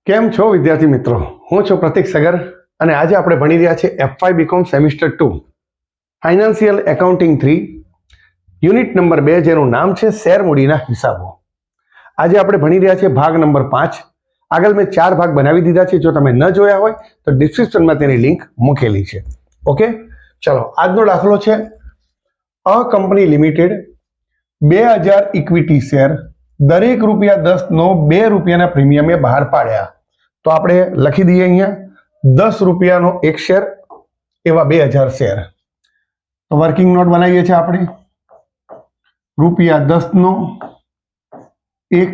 કેમ છો વિદ્યાર્થી મિત્રો? હું છું પ્રતીક સગર અને આજે આપણે ભણી રહ્યા છીએ FY BCom semester 2 financial accounting 3 unit number 2 જેનું નામ છે શેર મૂડીના હિસાબો. આજે આપણે ભણી રહ્યા છીએ ભાગ નંબર 5. આગળ મેં 4 ભાગ બનાવી દીધા છે. જો તમે ન જોયા હોય તો ડિસ્ક્રિપ્શનમાં તેની લિંક મૂકેલી છે. ઓકે, ચલો આજનો દાખલો છે અ કંપની લિમિટેડ 2000 ઇક્વિટી શેર દરેક ₹10 નો ₹2 પ્રીમિયમે બહાર પાડ્યા. તો આપણે લખી દઈએ અહીંયા ₹10 એક શેર એવા 2000 શેર. તો વર્કિંગ નોટ બનાવીએ છીએ આપણે ₹10 નો એક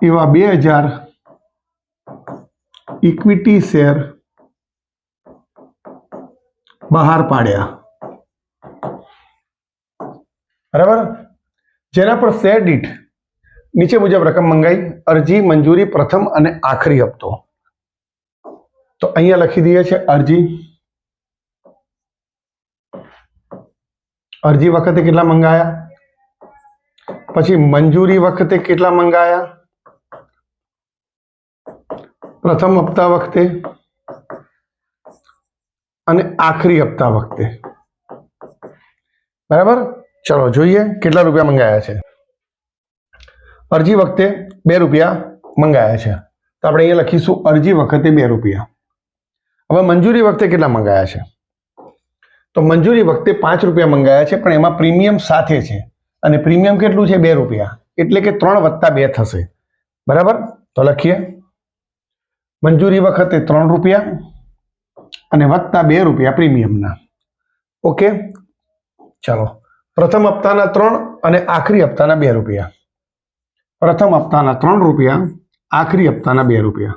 એવા 2000 ઇક્વિટી શેર બહાર પાડ્યા. બરાબર, જેના પર શેર દીઠ નીચે મુજબ રકમ મંગાઈ. અરજી, મંજૂરી, પ્રથમ અને આખરી હપ્તો. તો અહીંયા લખી દઈએ છે અરજી વખતે કેટલા મંગાયા, પછી મંજૂરી વખતે કેટલા મંગાયા, પ્રથમ હપ્તા વખતે અને આખરી હપ્તા વખતે. બરાબર, ચલો જોઈએ કેટલા રૂપિયા મંગાયા છે. અરજી વખતે ₹2 મંગાયા છે, તો આપણે અહીંયા લખીશું અરજી વખતે ₹2. હવે મંજૂરી વખતે કેટલા મંગાયા છે? તો મંજૂરી વખતે ₹5 મંગાયા છે, પણ એમાં પ્રીમિયમ સાથે છે અને પ્રીમિયમ કેટલું છે? ₹2, એટલે કે 3 + 2 થશે. બરાબર, તો લખીએ મંજૂરી વખતે ₹3 અને +2 પ્રીમિયમના. ઓકે, ચાલો પ્રથમ હપ્તાના 3 અને આખરી હપ્તાના ₹2. પ્રથમ હપ્તાના ₹3, આખરી હપ્તાના ₹2.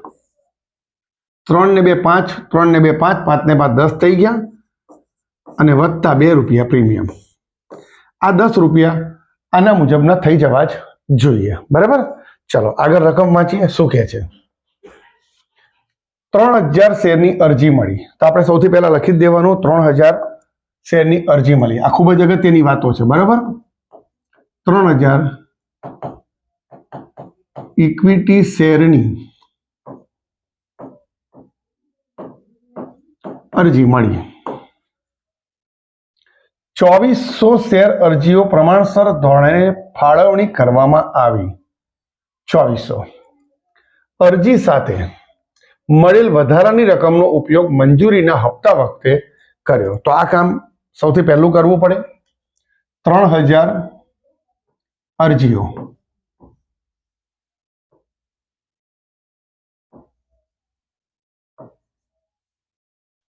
3 ને 2 5, 3 ને 2 5, 5 ને 5 10 થઈ ગયા અને +2 પ્રીમિયમ. આ ₹10 આના મુજબના થઈ જવા જ જોઈએ. બરાબર, ચલો આગળ રકમ વાંચીએ શું કહે છે. 3000 શેરની અરજી મળી. તો આપણે સૌથી પહેલા લખી જ દેવાનું 3000 શેરની અરજી મળી. આ ખૂબ જ અગત્યની વાતો છે. બરાબર, 3000 ઇક્વિટી શેરની અરજી મળી. 2400 શેર અરજીઓ પ્રમાણસર ધોરણે ફાળવણી કરવામાં આવી. 2400 અરજી સાથે મળેલ વધારાની રકમનો ઉપયોગ મંજૂરીના હપ્તા વખતે કર્યો. તો આ કામ સૌથી પહેલું કરવું પડે. 3000 અરજીઓ,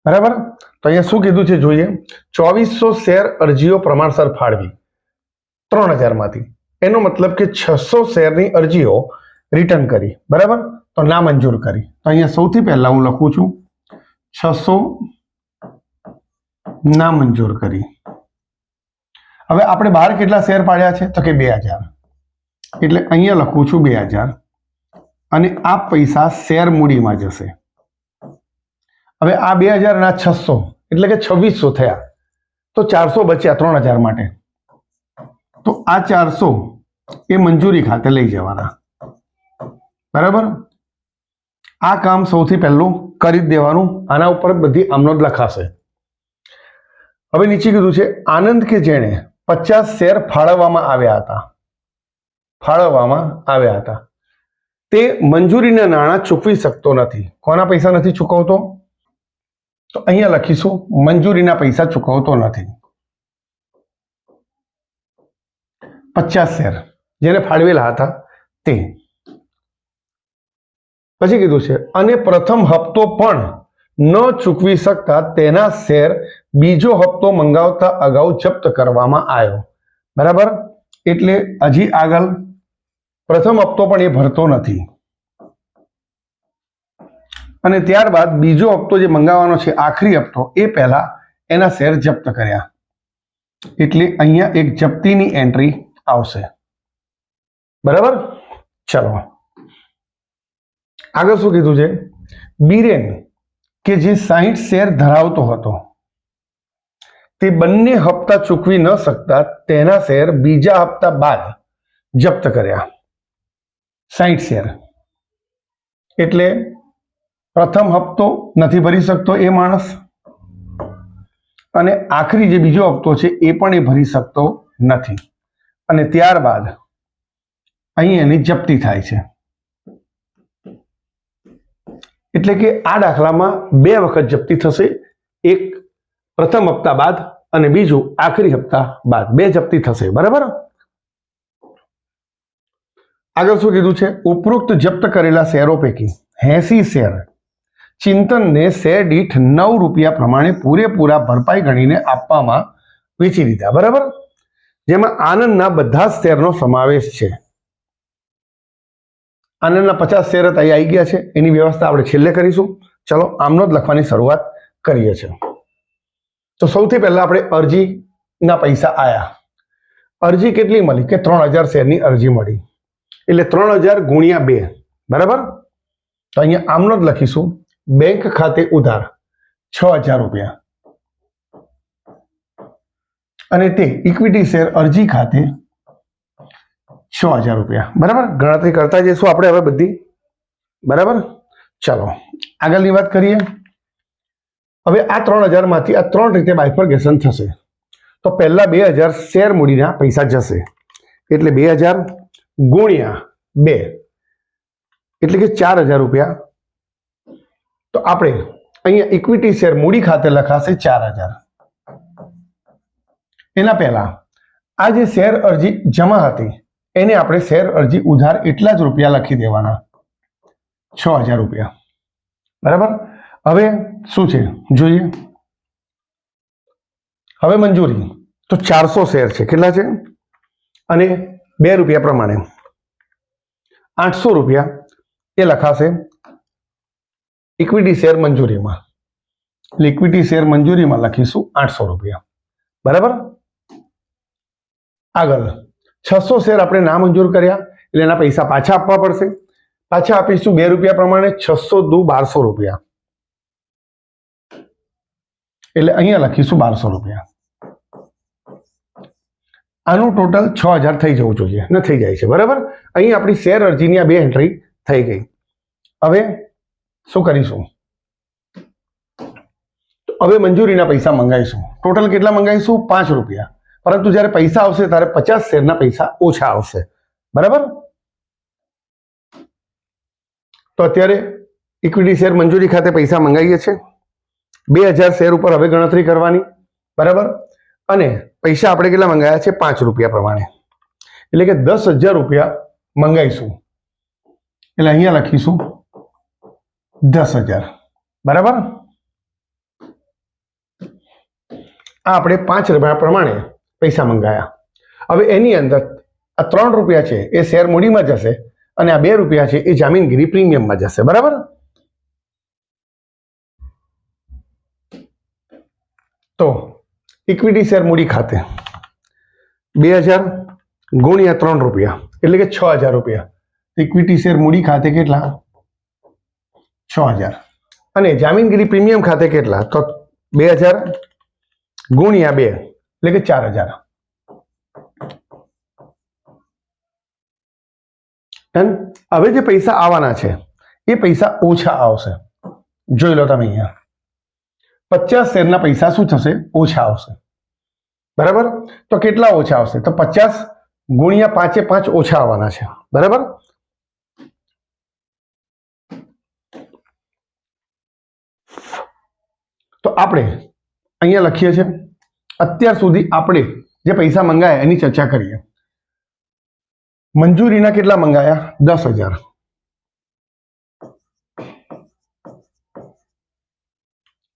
બરાબર. તો અહીંયા શું કીધું છે જોઈએ. 2400 શેર અરજીઓ પ્રમાણસર ફાળવી 3000 માંથી. એનો મતલબ કે 600 શેરની અરજીઓ રિટર્ન કરી. બરાબર, તો ના મંજૂર કરી. તો અહીંયા સૌથી પહેલા હું લખું છું 600 ના મંજૂર કરી. હવે આપણે બહાર કેટલા શેર પાડ્યા છે? તો કે 2000, એટલે અહીંયા લખું છું 2000 અને આ પૈસા શેર મૂડીમાં જશે. હવે આ 2000 ના 600 એટલે કે 2600 થયા, તો 400 બચ્યા 3000 માટે. તો આ 400 એ મંજૂરી ખાતે લઈ જવાના. બરાબર, આ કામ સૌથી પહેલું કરી જ દેવાનું. આના ઉપર બધી આમનોંધ લખાશે. હવે નીચે કીધું છે આનંદ કે જેણે 50 શેર ફાળવવામાં આવ્યા હતા તે મંજૂરીના નાણાં ચૂકવી શકતો નથી. કોના પૈસા નથી ચૂકવતો? તો અહીંયા લખીશું મંજૂરીના પૈસા ચૂકવતો નથી. 50 શેર જેને ફાળવેલા હતા તે. પછી કીધું છે અને પ્રથમ હપ્તો પણ ન ચૂકવી શકતા તેના શેર બીજો હપ્તો મંગાવતા અગાઉ જપ્ત કરવામાં આવ્યો. બરાબર, એટલે હજી આગળ પ્રથમ હપ્તો પણ એ ભરતો નથી અને ત્યારબાદ બીજો હપ્તો જે મંગાવવાનો છે આખરી હપ્તો, એ પહેલા એના શેર જપ્ત કર્યા. એટલે અહીંયા એક જપ્તીની એન્ટ્રી આવશે. બરાબર, ચલો આગળ શું કીધું છે. બીરેન કે જે 60 શેર ધરાવતો હતો તે બંને હપ્તા ચૂકવી ન શકતા તેના શેર બીજા હપ્તા બાદ જપ્ત કર્યા. 60 શેર એટલે પ્રથમ હપ્તો નથી ભરી શકતો એ માણસ, અને આખરી જે બીજો હપ્તો છે એ પણ એ ભરી શકતો નથી, અને ત્યારબાદ અહીં એની જપ્તી થાય છે. એટલે કે આ દાખલામાં 2 વખત જપ્તી થશે, એક પ્રથમ હપ્તા બાદ અને બીજું આખરી હપ્તા બાદ 2 જપ્તી થશે. બરાબર. આગળ શું કીધું છે? ઉપરોક્ત જપ્ત કરેલા શેરો પૈકી 80 શેર ચિંતનને શેર દીઠ 9 રૂપિયા પ્રમાણે પૂરેપૂરા ભરપાઈ ગણીને આપવામાં વેચી દીધા. બરાબર. જેમાં આનંદના બધા જ શેરનો સમાવેશ છે. આનંદના 50 શેર અહીં આવી ગયા છે, એની વ્યવસ્થા આપણે છેલ્લે કરીશું. ચલો આમનો જ લખવાની શરૂઆત કરીએ છીએ. તો સૌથી પહેલા આપણે અરજીના પૈસા આયા. અરજી કેટલી મળી? કે 3000 શેરની અરજી મળી, એટલે 3000 ગુણ્યા 2. બરાબર. તો અહીંયા આમનો જ લખીશું. બેંક ખાતે ઉધાર 6000 રૂપિયા, અને તે ઇક્વિટી શેર અરજી ખાતે 6000 રૂપિયા. બરાબર. ગણતરી કરતા જઈશું આપણે હવે બધી. બરાબર. ચાલો આગળની વાત કરીએ. હવે આ 3000 માંથી આ 3 રીતે બાયફર્ગેશન થશે. તો પહેલા 2000 શેર મૂડીના પૈસા જશે, એટલે 2000 ગુણ્યા 2 એટલે કે 4000 રૂપિયા. તો આપણે અહીંયા ઇક્વિટી શેર મૂડી ખાતે લખાશે 4000. એના પહેલા આ જે શેર અરજી જમા હતી એને આપણે શેર અરજી ઉધાર એટલા જ રૂપિયા લખી દેવાના, 6000 રૂપિયા. બરાબર. હવે શું છે જોઈએ. હવે મંજૂરી તો 400 શેર છે. કેટલા છે? અને 2 રૂપિયા પ્રમાણે 800 રૂપિયા એ લખાશે ઇક્વિટી શેર મંજૂરીમાં. ઇક્વિટી શેર મંજૂરીમાં લખીશું 800 રૂપિયા. બરાબર. આગળ 600 શેર આપણે ના મંજૂર કર્યા, એટલે એના પૈસા પાછા આપવા પડશે. પાછા આપીશું 2 રૂપિયા પ્રમાણે, 600 દુ 1200 રૂપિયા, એટલે અહીંયા લખીશું 1200 રૂપિયા. આનું ટોટલ 6000 થઈ જવું જોઈએ, ને થઈ જાય છે. બરાબર. અહીં આપણી શેર અરજીની આ 2 એન્ટ્રી થઈ ગઈ. હવે શું કરીશું? હવે મંજૂરીના પૈસા મંગાવીશું. ટોટલ કેટલા મંગાવીશું? 5 રૂપિયા. પરંતુ જ્યારે પૈસા આવશે ત્યારે 50 શેરના પૈસા ઓછા આવશે. બરાબર. તો અત્યારે ઇક્વિટી શેર મંજૂરી ખાતે પૈસા મંગાવીએ છીએ. 2000 શેર ઉપર હવે ગણતરી કરવાની. બરાબર. અને પૈસા આપણે કેટલા મંગાવ્યા છે? 5 રૂપિયા પ્રમાણે, એટલે કે 10000 રૂપિયા મંગાવીશું. એટલે અહીંયા લખીશું 10000. બરાબર. આ આપણે 5 રૂપિયા પ્રમાણે પૈસા મંગાયા. હવે એની અંદર આ 3 રૂપિયા છે એ શેર મૂડીમાં જશે, અને આ 2 રૂપિયા છે એ જામીનગીરી પ્રીમિયમમાં જશે. બરાબર. તો ઇક્વિટી શેર મૂડી ખાતે 2000 ગુણ્યા 3 રૂપિયા એટલે કે 6000 રૂપિયા. ઇક્વિટી શેર મૂડી ખાતે કેટલા? 6000. અને જામીનગીરી પ્રીમિયમ ખાતે કેટલા? તો 2000 ગુણ્યા 2 એટલે કે 4000. હવે જે પૈસા આવવાના છે એ પૈસા ઓછા આવશે. જોઈ લો તમે અહીંયા 50 શેરના પૈસા શું થશે? ઓછા આવશે. બરાબર. તો કેટલા ઓછા આવશે? તો 50 ગુણ્યા 5 એ 5 ઓછા આવવાના છે. બરાબર. તો આપણે અહીંયા લખીએ છીએ. અત્યાર સુધી આપણે જે પૈસા મંગાયા એની ચર્ચા કરીએ. મંજૂરીના કેટલા મંગાયા? 10000.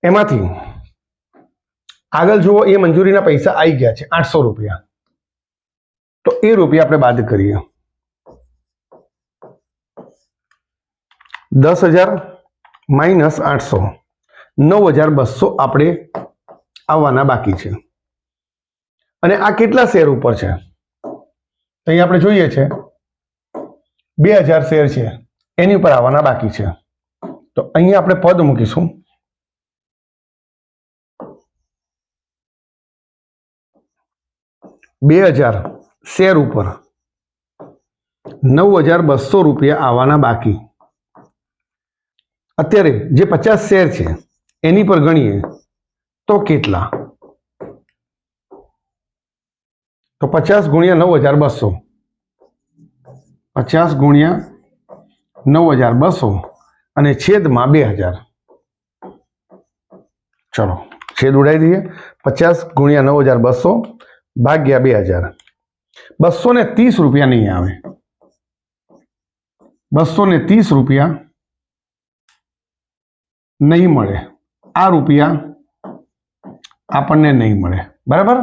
એમાંથી આગળ જુઓ, એ મંજૂરીના પૈસા આવી ગયા છે 800 રૂપિયા. તો એ રૂપિયા આપણે બાદ કરીએ. 10000 માઇનસ 800, 9200 આપણે આવવાના બાકી છે. અને આ કેટલા શેર ઉપર છે? અહીં આપણે જોઈએ છે 2000 શેર છે, એની ઉપર આવવાના બાકી છે. તો અહીંયા આપણે પદ મૂકીશું. બે 2000 શેર ઉપર 9200 રૂપિયા આવવાના બાકી. અત્યારે જે 50 શેર છે એની પર ગણીએ તો કેટલા? તો 50 ગુણ્યા 9200, 50 ગુણ્યા 9200 અને છેદમાં 2000. ચલો છેદ ઉડાવી દઈએ. 50 ગુણ્યા 9200 ભાગ્યા 2000. 230 રૂપિયા નહીં આવે. 230 રૂપિયા નહીં મળે. આ રૂપિયા આપણને નહીં મળે. બરાબર?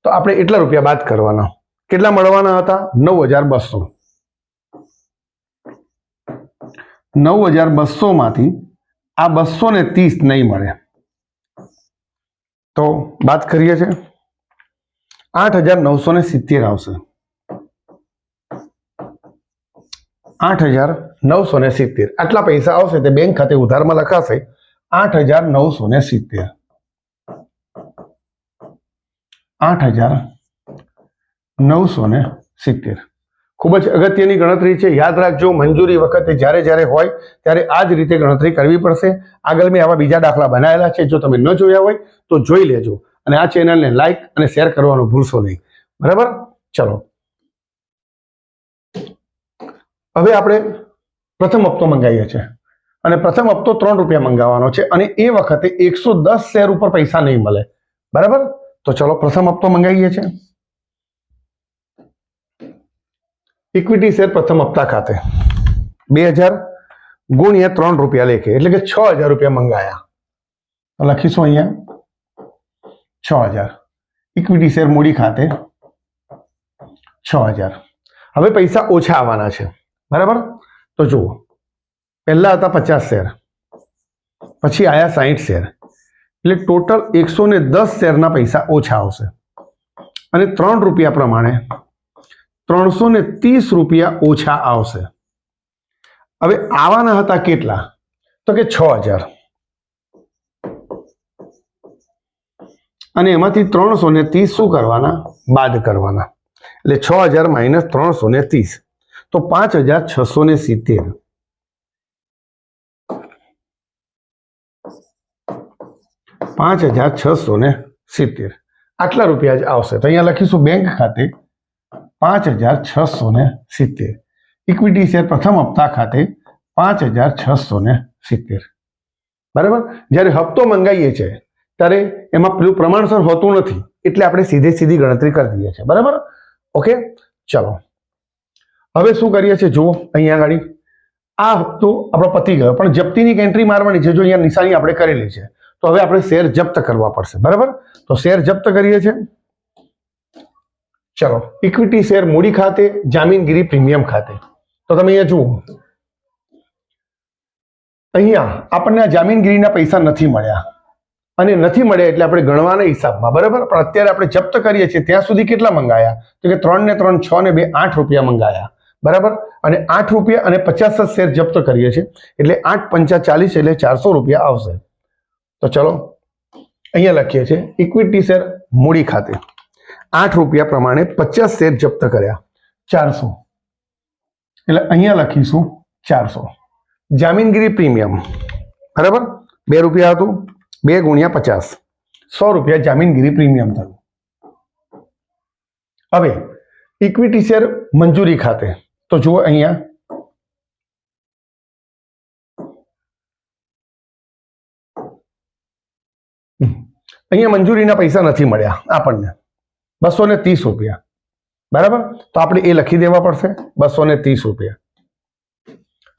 તો આપણે એટલા રૂપિયા બાદ કરવાના. કેટલા મળવાના હતા? 9200. 9200 માંથી આ 230 નહીં મળે તો બાદ કરીએ છીએ. 8970 આવશે. 8970 આટલા પૈસા આવશે તે બેંક ખાતે ઉધારમાં લખાશે. 8970. 8970. ખૂબ જ અગત્યની ગણતરી છે. યાદ રાખજો, મંજૂરી વખતે જ્યારે જ્યારે હોય ત્યારે આ જ રીતે ગણતરી કરવી પડશે. આગળ મેં આવા બીજા દાખલા બનાવેલા છે, જો તમે ન જોયા હોય તો જોઈ લેજો અને આ ચેનલને લાઈક અને શેર કરવાનું ભૂલશો નહીં. બરાબર? ચલો હવે આપણે પ્રથમ હપ્તો મંગાવીએ છીએ અને પ્રથમ હપ્તો 3 રૂપિયા મંગાવવાનો છે અને એ વખતે 110 શેર ઉપર પૈસા નહીં મળે. બરાબર? તો ચલો પ્રથમ હપ્તો મંગાવીએ છીએ. ઇક્વિટી શેર પ્રથમ હપ્તા ખાતે 2000 ગુણ્યા 3 રૂપિયા લેખે એટલે કે 6000 રૂપિયા મંગાયા. લખીશું અહીંયા 6000. ઇક્વિટી શેર મૂડી ખાતે 6000. હવે પૈસા ઓછા આવવાના છે. બરાબર? તો જુઓ, પહેલા હતા 50 શેર, પછી આયા 60 શેર એટલે ટોટલ 110 શેરના પૈસા ઓછા આવશે અને 3 રૂપિયા પ્રમાણે 330 રૂપિયા ઓછા આવશે. હવે આવવાના હતા કેટલા? તો કે 6000 અને એમાંથી 330 શું કરવાના? બાદ કરવાના. એટલે 6000 માઇનસ 330 તો 5670. 5670 આટલા રૂપિયા જ આવશે. તો અહીંયા લખીશું બેંક ખાતે 5670. ઇક્વિટી શેર પ્રથમ હપ્તા ખાતે 5670. બરાબર? જ્યારે હપ્તો મંગાવીએ છીએ ત્યારે એમાં પેલું પ્રમાણસર હોતું નથી એટલે આપણે સીધી ગણતરી કરી દઈએ છીએ. બરાબર? ઓકે, ચલો હવે શું કરીએ છીએ? જુઓ અહીંયા આગળ આ હપ્તો આપણો પતી ગયો પણ જપ્તીની એન્ટ્રી મારવાની છે. જો અહીંયા નિશાની આપણે કરેલી છે તો હવે આપણે શેર જપ્ત કરવા પડશે. બરાબર? તો શેર જપ્ત કરીએ છીએ. ચલો ઇક્વિટી શેર મૂડી ખાતે, જામીનગીરી પ્રીમિયમ ખાતે. તો તમે અહીંયા જુઓ, અહીંયા આપણને આ જામીનગીરીના પૈસા નથી મળ્યા અને નથી મળ્યા એટલે આપણે ગણવાના હિસાબમાં. બરાબર? પણ અત્યારે આપણે જપ્ત કરીએ છીએ ત્યાં સુધી કેટલા મંગાયા? તો કે 3 ને 3 6 ને 2 8 રૂપિયા મંગાયા. બરાબર? અને 8 રૂપિયા અને 50 શેર જપ્ત કરીએ છીએ એટલે 8 પંચા 40 એટલે 400 રૂપિયા આવશે. તો ચલો અહીંયા લખીએ છીએ ઇક્વિટી શેર મૂડી ખાતે 8 રૂપિયા પ્રમાણે 50 શેર જપ્ત કર્યા 400 એટલે અહીંયા લખીશું 400. જામીનગીરી પ્રીમિયમ બરાબર 2 રૂપિયા હતું, 2 ગુણ્યા 50 100 રૂપિયા જામીનગીરી પ્રીમિયમ થયું. હવે ઇક્વિટી શેર મંજૂરી ખાતે તો જુઓ અહીંયા મંજૂરીના પૈસા નથી મળ્યા આપણને 230 રૂપિયા. બરાબર? તો આપણે એ લખી દેવા પડશે 230 રૂપિયા.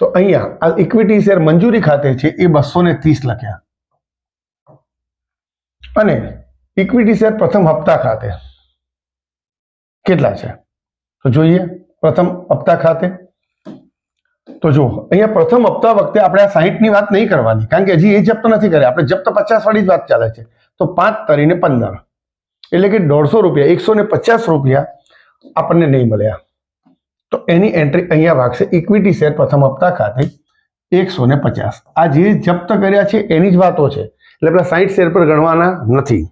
તો અહીંયા આ ઇક્વિટી શેર મંજૂરી ખાતે છે એ 230 લખ્યા અને ઇક્વિટી શેર પ્રથમ હપ્તા ખાતે કેટલા છે તો જોઈએ. પ્રથમ હપ્તા ખાતે તો જુઓ અહીંયા પ્રથમ હપ્તા વખતે આપણે આ 60 ની વાત નહીં કરવાની કારણ કે હજી એ જપ્ત નથી કર્યા. આપણે જપ્ત 50 વાળી જ વાત ચાલે છે. તો 5 તરીને 15 એટલે કે 150 રૂપિયા 150 રૂપિયા આપણને નહીં મળ્યા. તો એની એન્ટ્રી અહીંયા વાગશે ઇક્વિટી શેર પ્રથમ હપ્તા ખાતે 150. આ જે જપ્ત કર્યા છે એની જ વાતો છે એટલે આપણે 60 શેર પર ગણવાના નથી.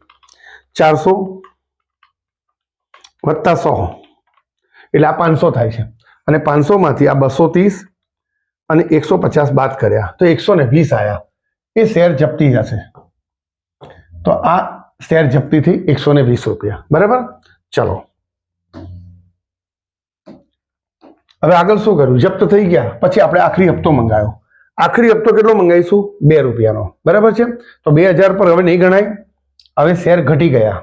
400 વત્તા 100 એટલે આ 500 થાય છે અને 500 માંથી આ 230 અને 150 બાદ કર્યા તો 120 આવ્યા. એ શેર જપ્તી હશે. તો આ શેર જપ્તીથી 120 રૂપિયા. બરાબર. ચલો હવે આગળ શું કર્યું? જપ્ત થઈ ગયા પછી આપણે આખરી હપ્તો મંગાવ્યો. આખરી હપ્તો કેટલો મંગાવીશું? 2 રૂપિયાનો. બરાબર છે. તો 2000 પર હવે નહીં ગણાય. હવે શેર ઘટી ગયા.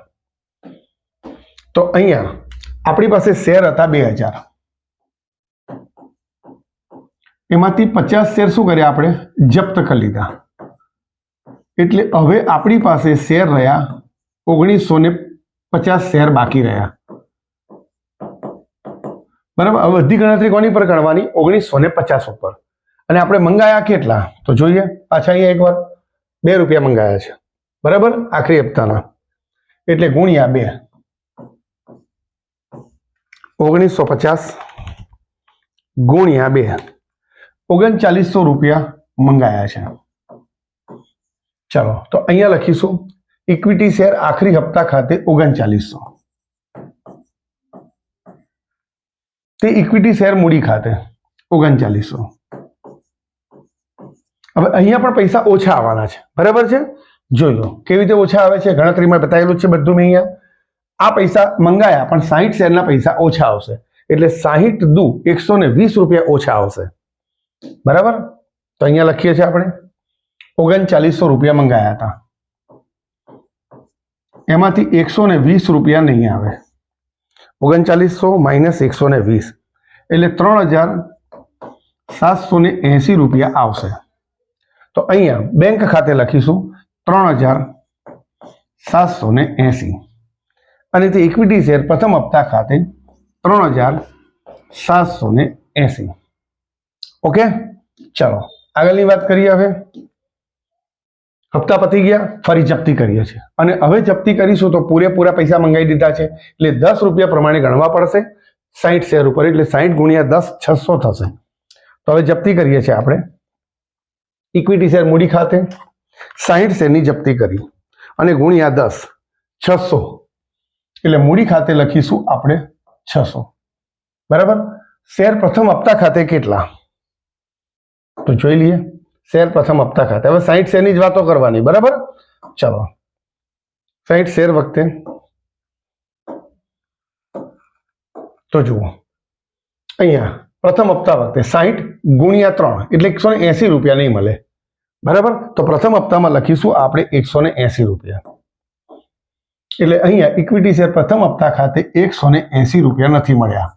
તો અહીંયા આપણી પાસે શેર હતા 2000, એમાંથી 50 શેર શું કર્યા? આપણે જપ્ત કરી લીધા. એટલે હવે આપણી પાસે શેર રહ્યા 1950 શેર બાકી રહ્યા. બરાબર. હવે બધી ગણતરી કોની પર કરવાની? 1950 ઉપર. અને આપણે મંગાયા કેટલા? તો જોઈએ પાછા અહીંયા એકવાર 2 રૂપિયા મંગાયા છે. બરાબર. આખરી હપ્તાના એટલે ગુણ્યા 2. 1950 ગુણ્યા 2, 3900 રૂપિયા મંગાયા છે. ચાલો તો અહીંયા લખીશું ઇક્વિટી શેર આખરી હપ્તા ખાતે 3900. તે ઇક્વિટી શેર મૂડી ખાતે 3900. હવે અહીંયા પણ પૈસા ઓછા આવવાના છે. બરાબર છે. જોઈ લો કેવી રીતે ઓછા આવે છે. ગણતરીમાં બતાવેલું છે બધું. મેં અહીંયા આ પૈસા મંગાયા પણ 60 શેરના પૈસા ઓછા આવશે. એટલે 60 દુ 120 રૂપિયા ઓછા આવશે. બરાબર. તો અહીંયા લખીએ છીએ આપણે 3900 રૂપિયા મંગાયા હતા. એમાંથી 120 રૂપિયા નહીં આવે. 3900 માઇનસ 120 એટલે 3780 રૂપિયા આવશે. તો અહીંયા બેંક ખાતે લખીશું 3780 અને તે ઇક્વિટી શેર પ્રથમ હપ્તા ખાતે 3780. ઓકે. ચલો આગળની વાત કરીએ. હવે હપ્તા પતી ગયા, ફરી જપ્તી કરીએ છીએ અને હવે જપ્તી કરીશું તો પૂરેપૂરા પૈસા મંગાવી દીધા છે એટલે 10 રૂપિયા પ્રમાણે ગણવા પડશે 60 શેર ઉપર. એટલે 60 ગુણ્યા 10 600 થશે. તો હવે જપ્તી કરીએ છીએ આપણે ઇક્વિટી શેર મૂડી ખાતે 60 શેરની જપ્તી કરી અને ગુણ્યા 10 600 એટલે મૂડી ખાતે લખીશું આપણે 600. બરાબર. શેર પ્રથમ હપ્તા ખાતે કેટલા? તો જોઈ લઈએ. શેર પ્રથમ હપ્તા ખાતે હવે 60 શેરની જ વાતો કરવાની. બરાબર. ચલો 60 શેર વખતે તો જુઓ અહીંયા પ્રથમ હપ્તા વખતે 60 ગુણ્યા 3 એટલે 180 રૂપિયા નહીં મળે. બરાબર. તો પ્રથમ હપ્તામાં લખીશું આપણે 180 રૂપિયા. એટલે અહીંયા ઇક્વિટી શેર પ્રથમ હપ્તા ખાતે 180 રૂપિયા નથી મળ્યા.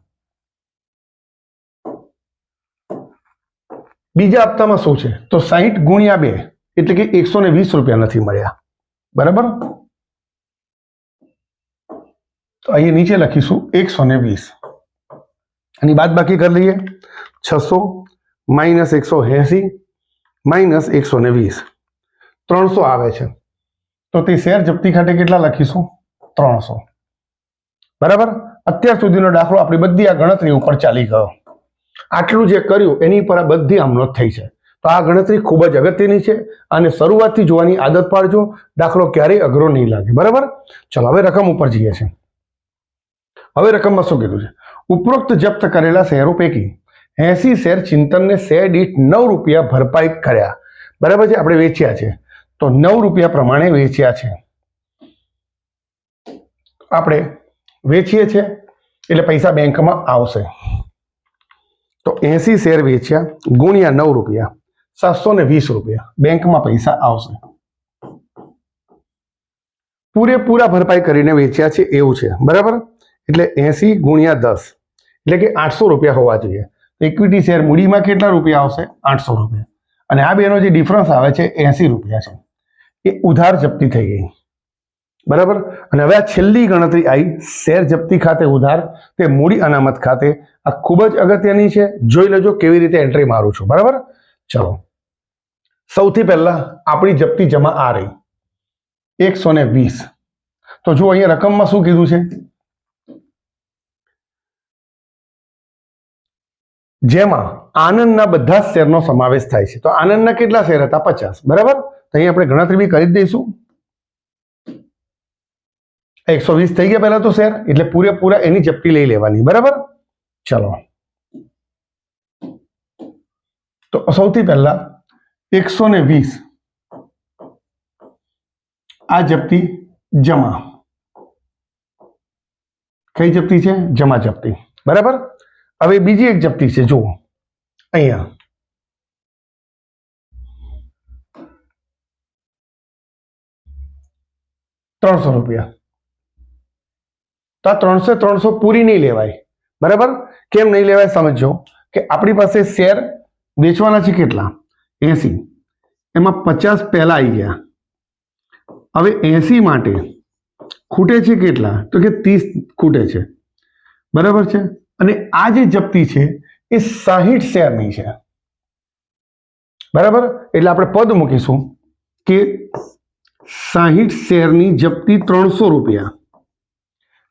બીજા હપ્તામાં શું છે? તો 60 ગુણ્યા 2 એટલે કે 120 રૂપિયા નથી મળ્યા. બરાબર. તો અહીંયા નીચે લખીશું 120 અને બાદ બાકી કરી લઈએ. 600 માઇનસ 180 માઇનસ 120 300 આવે છે. તો તે શેર જપ્તી ખાતે કેટલા લખીશું? 300. બરાબર. અત્યાર સુધીનો દાખલો આપણી બધી આ ગણતરી ઉપર ચાલી ગયો. આટલું જે કર્યું એની પર આ બધી અમલો થઈ છે. તો આ ગણતરી ખૂબ જ અગત્યની છે અને શરૂઆતથી જોવાની આદત પાડજો. દાખલો ક્યારેય અઘરો નહીં લાગે. બરાબર. ચલો હવે રકમ ઉપર જઈએ છીએ. હવે રકમમાં શું કીધું છે? ઉપરોક્ત જપ્ત કરેલા શેરો પૈકી 80 શેર ચિંતનને શેર દીઠ 9 રૂપિયા ભરપાઈ કર્યા. બરાબર છે. આપણે વેચ્યા છે તો 9 રૂપિયા પ્રમાણે વેચ્યા છે. આપણે વેચીએ છીએ એટલે પૈસા બેંકમાં આવશે. તો 80 શેર વેચ્યા ગુણ્યા 9 રૂપિયા 720 રૂપિયા બેંકમાં પૈસા આવશે. પૂરેપૂરા ભરપાઈ કરીને વેચ્યા છે એવું છે. બરાબર. એટલે 80 ગુણ્યા 10 એટલે કે 800 રૂપિયા હોવા જોઈએ. ઇક્વિટી શેર મૂડીમાં કેટલા રૂપિયા આવશે? 800 રૂપિયા. અને આ બેનો જે ડિફરન્સ આવે છે 80 રૂપિયા છે. એ ઉધાર જપ્તી થઈ ગઈ. બરાબર. અને હવે આ છેલ્લી ગણતરી આવી શેર જપ્તી ખાતે ઉધાર તે મૂડી અનામત ખાતે. આ ખૂબ જ અગત્યની છે. જોઈ લેજો કેવી રીતે એન્ટ્રી મારું છું. બરાબર. ચલો સૌથી પહેલા આપણી જપ્તી જમા આ રહી 120. તો જો અહીંયા રકમમાં શું કીધું છે? જેમાં આનંદના બધા જ શેરનો સમાવેશ થાય છે. તો આનંદના કેટલા શેર હતા? 50. બરાબર. તો અહીં આપણે ગણતરી બી કરી જ દઈશું. 120 થઈ ગયા પહેલા તો શેર એટલે પૂરેપૂરા એની જપ્તી લઈ લેવાની. બરાબર. ચલો તો સૌથી પહેલા 120 આ જપ્તી જમા. કઈ જપ્તી છે? જમા જપ્તી. બરાબર. હવે બીજી એક જપ્તી છે, જુઓ અહીંયા 300 રૂપિયા. તો આ 300 પૂરી નહીં લેવાય. બરાબર. કેમ નહીં લેવાય સમજો કે આપણી પાસે શેર વેચવાના છે કેટલા? 80. એમાં 50 પહેલા આવી ગયા. હવે 80 માટે ખૂટે છે કેટલા? તો કે 30 ખૂટે છે. બરાબર છે. અને આ જે જપ્તી છે એ 60 શેરની છે. બરાબર. એટલે આપણે પદ મૂકીશું કે 60 શેરની જપ્તી 300 રૂપિયા.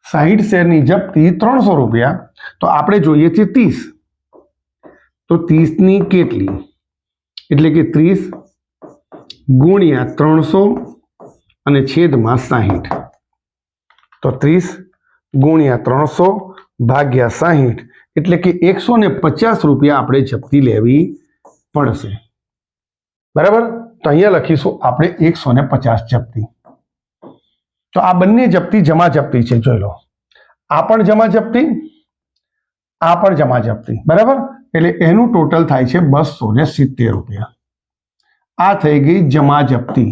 60 શેરની જપ્તી 300 રૂપિયા. તો આપણે જોઈએ છે 30. તો 30 ની કેટલી? એટલે કે 30 ગુણ્યા 300 અને છેદમાં 60. તો 30 ગુણ્યા 300 ભાગ્યા 60 એટલે કે 150 રૂપિયા આપણે જપ્તી લેવી પડશે. બરાબર. તો અહીંયા લખીશું આપણે 150 જપ્તી. તો આ બંને જપ્તી જમા જપ્તી છે. જોઈ લો, આ પણ જમા જપ્તી, આ પણ જમા જપ્તી. બરાબર. એટલે એનું ટોટલ થાય છે 270 રૂપિયા. આ થઈ ગઈ જમા જપ્તી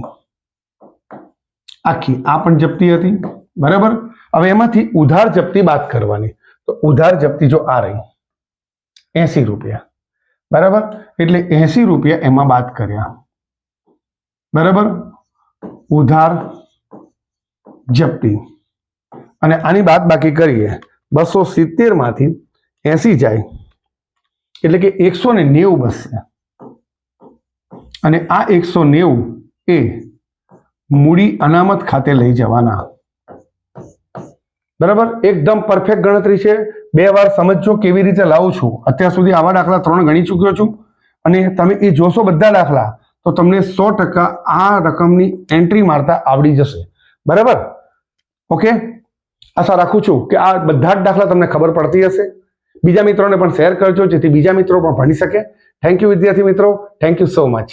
આખી. આ પણ જપ્તી હતી. બરાબર. હવે એમાંથી ઉધાર જપ્તી બાદ કરવાની. તો ઉધાર જપ્તી જો આ રહી 80 રૂપિયા. બરાબર. એટલે 80 રૂપિયા એમાં બાદ કર્યા. બરાબર. ઉધાર જપ્તી અને આની બાદ બાકી કરીએ. 270 માંથી 80 જાય એટલે કે 190 બચશે. અને આ 190 એ મૂડી અનામત ખાતે લઈ જવાના. બરાબર. એકદમ પરફેક્ટ ગણતરી છે. 2 વાર સમજજો કેવી રીતે લાવું છું. અત્યાર સુધી આવા દાખલા 3 ગણી ચૂક્યો છું અને તમે એ જોશો બધા દાખલા તો તમને 100% આ રકમની એન્ટ્રી મારતા આવડી જશે. બરાબર. ઓકે. આશા રાખું છું કે આ બધા જ દાખલા તમને ખબર પડતી હશે. બીજા મિત્રોને પણ શેર કરજો જેથી બીજા મિત્રો પણ ભણી શકે. થેન્ક યુ વિદ્યાર્થી મિત્રો. Thank you so much.